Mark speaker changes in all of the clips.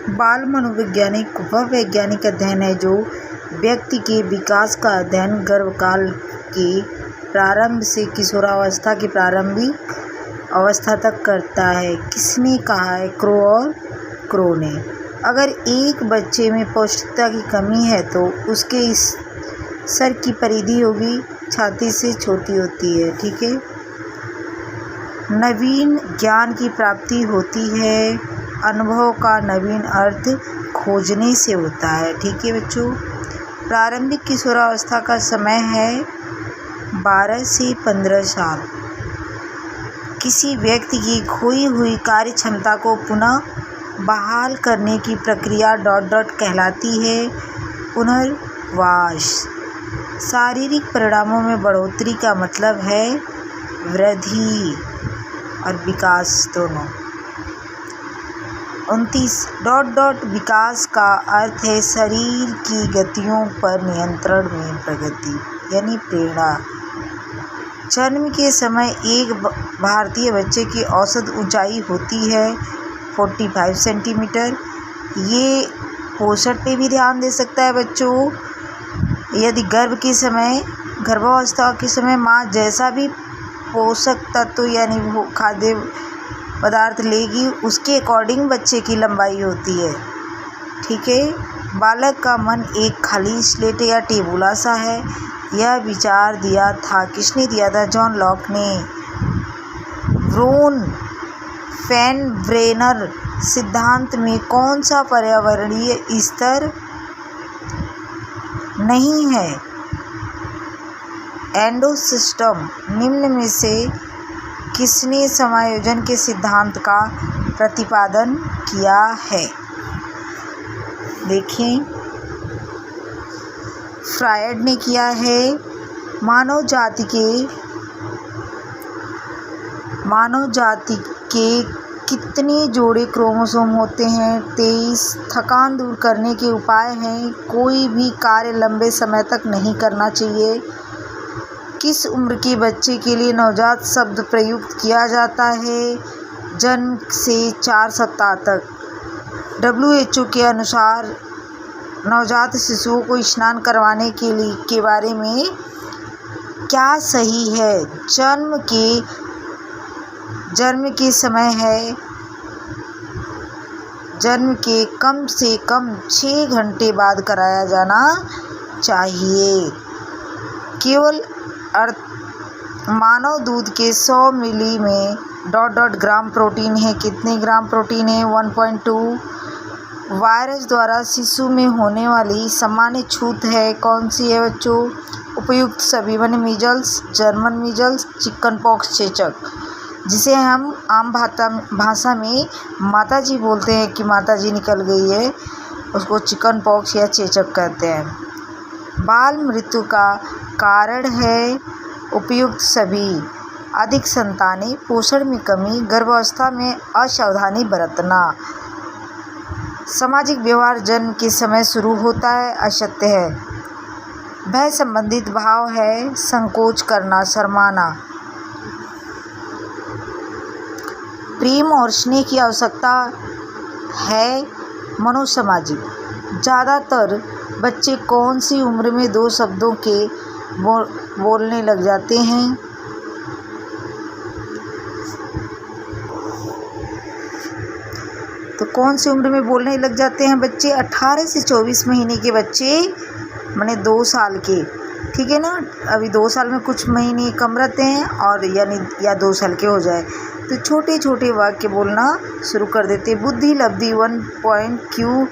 Speaker 1: बाल मनोवैज्ञानिक वह वैज्ञानिक अध्ययन है जो व्यक्ति के विकास का अध्ययन गर्भकाल के प्रारंभ से किशोरावस्था की प्रारंभिक अवस्था तक करता है। किसने कहा है? क्रो और क्रो ने। अगर एक बच्चे में पौष्टिकता की कमी है तो उसके इस सर की परिधि होगी छाती से छोटी होती है। ठीक है। नवीन ज्ञान की प्राप्ति होती है अनुभव का नवीन अर्थ खोजने से होता है। ठीक है बच्चों। प्रारंभिक किशोरावस्था का समय है 12 से 15 साल। किसी व्यक्ति की खोई हुई कार्य क्षमता को पुनः बहाल करने की प्रक्रिया ... कहलाती है पुनर्वास। शारीरिक परिणामों में बढ़ोतरी का मतलब है वृद्धि और विकास दोनों। 29 ... विकास का अर्थ है शरीर की गतियों पर नियंत्रण में प्रगति यानी प्रेरणा। जन्म के समय एक भारतीय बच्चे की औसत ऊंचाई होती है 45 सेंटीमीटर। ये पोषण पे भी ध्यान दे सकता है बच्चों। यदि गर्भावस्था के समय माँ जैसा भी पोषक तत्व यानी वो खाद्य पदार्थ लेगी उसके अकॉर्डिंग बच्चे की लंबाई होती है। ठीक है। बालक का मन एक खाली स्लेट या टेबुला सा है। यह विचार दिया था किसने दिया था? जॉन लॉक ने। ब्रोन फेनब्रेनर सिद्धांत में कौन सा पर्यावरणीय स्तर नहीं है? एंडोसिस्टम। निम्न में से किसने समायोजन के सिद्धांत का प्रतिपादन किया है? देखें, फ्रायड ने किया है। मानव जाति के कितने जोड़े क्रोमोसोम होते हैं? 23। थकान दूर करने के उपाय हैं। कोई भी कार्य लंबे समय तक नहीं करना चाहिए। किस उम्र के बच्चे के लिए नवजात शब्द प्रयुक्त किया जाता है? जन्म से 4 सप्ताह तक। WHO के अनुसार नवजात शिशुओं को स्नान करवाने के बारे में क्या सही है? जन्म के कम से कम 6 घंटे बाद कराया जाना चाहिए। केवल मानव दूध के 100 मिली में ... ग्राम प्रोटीन है। कितने ग्राम प्रोटीन है? 1.2। वायरस द्वारा शिशु में होने वाली सामान्य छूत है कौन सी है बच्चों? उपयुक्त सभी। Measles, German measles, chicken pox, चेचक, जिसे हम आम भाषा में माताजी बोलते हैं कि माताजी निकल गई है, उसको चिकन पॉक्स या चेचक कहते हैं। बाल मृत्यु का कारण है उपयुक्त सभी। अधिक संतानें, पोषण में कमी, गर्भावस्था में असावधानी बरतना। सामाजिक व्यवहार जन्म के समय शुरू होता है असत्य है। भय संबंधित भाव है संकोच करना, शर्माना। प्रेम और स्नेह की आवश्यकता है मनोसामाजिक। ज़्यादातर बच्चे कौन सी उम्र में 2 शब्दों के बोलने लग जाते हैं? तो कौन सी उम्र में बोलने लग जाते हैं बच्चे? 18 से 24 महीने के बच्चे, माने 2 साल के। ठीक है ना। अभी 2 साल में कुछ महीने कम रहते हैं और या 2 साल के हो जाए तो छोटे छोटे वाक्य बोलना शुरू कर देते। बुद्धि लब्धि 1.Q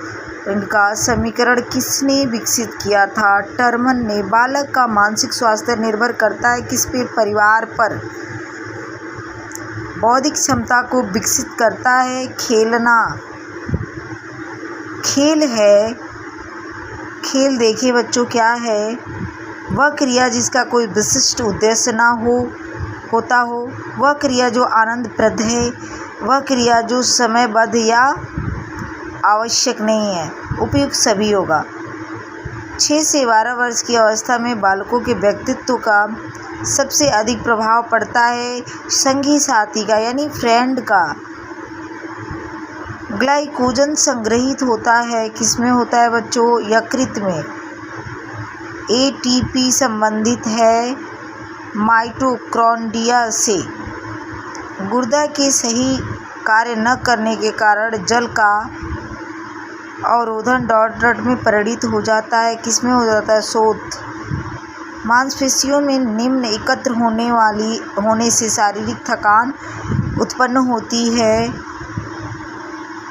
Speaker 1: का समीकरण किसने विकसित किया था? टर्मन ने। बालक का मानसिक स्वास्थ्य निर्भर करता है किस पे? परिवार पर। बौद्धिक क्षमता को विकसित करता है खेलना। खेल है। खेल देखिए बच्चों क्या है? वह क्रिया जिसका कोई विशिष्ट उद्देश्य ना होता हो, वह क्रिया जो आनंदप्रद है, वह क्रिया जो समयबद्ध या आवश्यक नहीं है। उपयुक्त सभी होगा। 6 से 12 वर्ष की अवस्था में बालकों के व्यक्तित्व का सबसे अधिक प्रभाव पड़ता है संगी साथी का यानी फ्रेंड का। ग्लाइकोजन संग्रहित होता है किसमें होता है बच्चों? यकृत में। एटीपी संबंधित है माइटोकॉन्ड्रिया से। गुर्दा के सही कार्य न करने के कारण जल का अवरोधन डॉट में परिणित हो जाता है किसमें हो जाता है? शोथ। मांसपेशियों में निम्न एकत्र होने से शारीरिक थकान उत्पन्न होती है।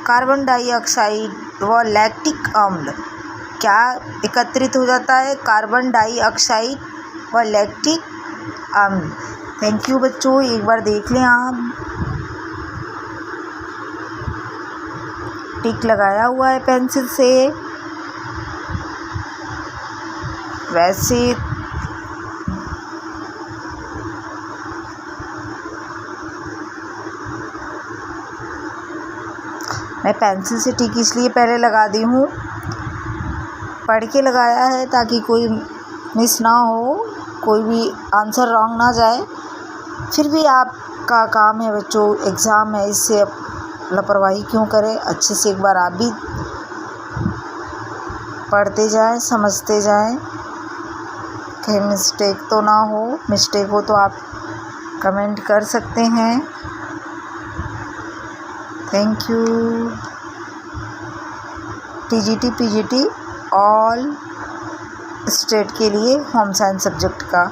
Speaker 1: कार्बन डाइऑक्साइड व लैक्टिक अम्ल क्या एकत्रित हो जाता है? कार्बन डाइऑक्साइड व लैक्टिक अम्ल। थैंक यू बच्चों, एक बार देख लें आप। टिक लगाया हुआ है पेंसिल से। वैसे मैं पेंसिल से टिक इसलिए पहले लगा दी हूँ, पढ़ के लगाया है ताकि कोई मिस ना हो, कोई भी आंसर रॉन्ग ना जाए। फिर भी आपका काम है बच्चों, एग्ज़ाम है, इससे लापरवाही क्यों करें। अच्छे से एक बार आप भी पढ़ते जाएं, समझते जाएं, कहीं मिस्टेक तो ना हो। मिस्टेक हो तो आप कमेंट कर सकते हैं। Thank you. TGT PGT all state के लिए होम साइंस सब्जेक्ट का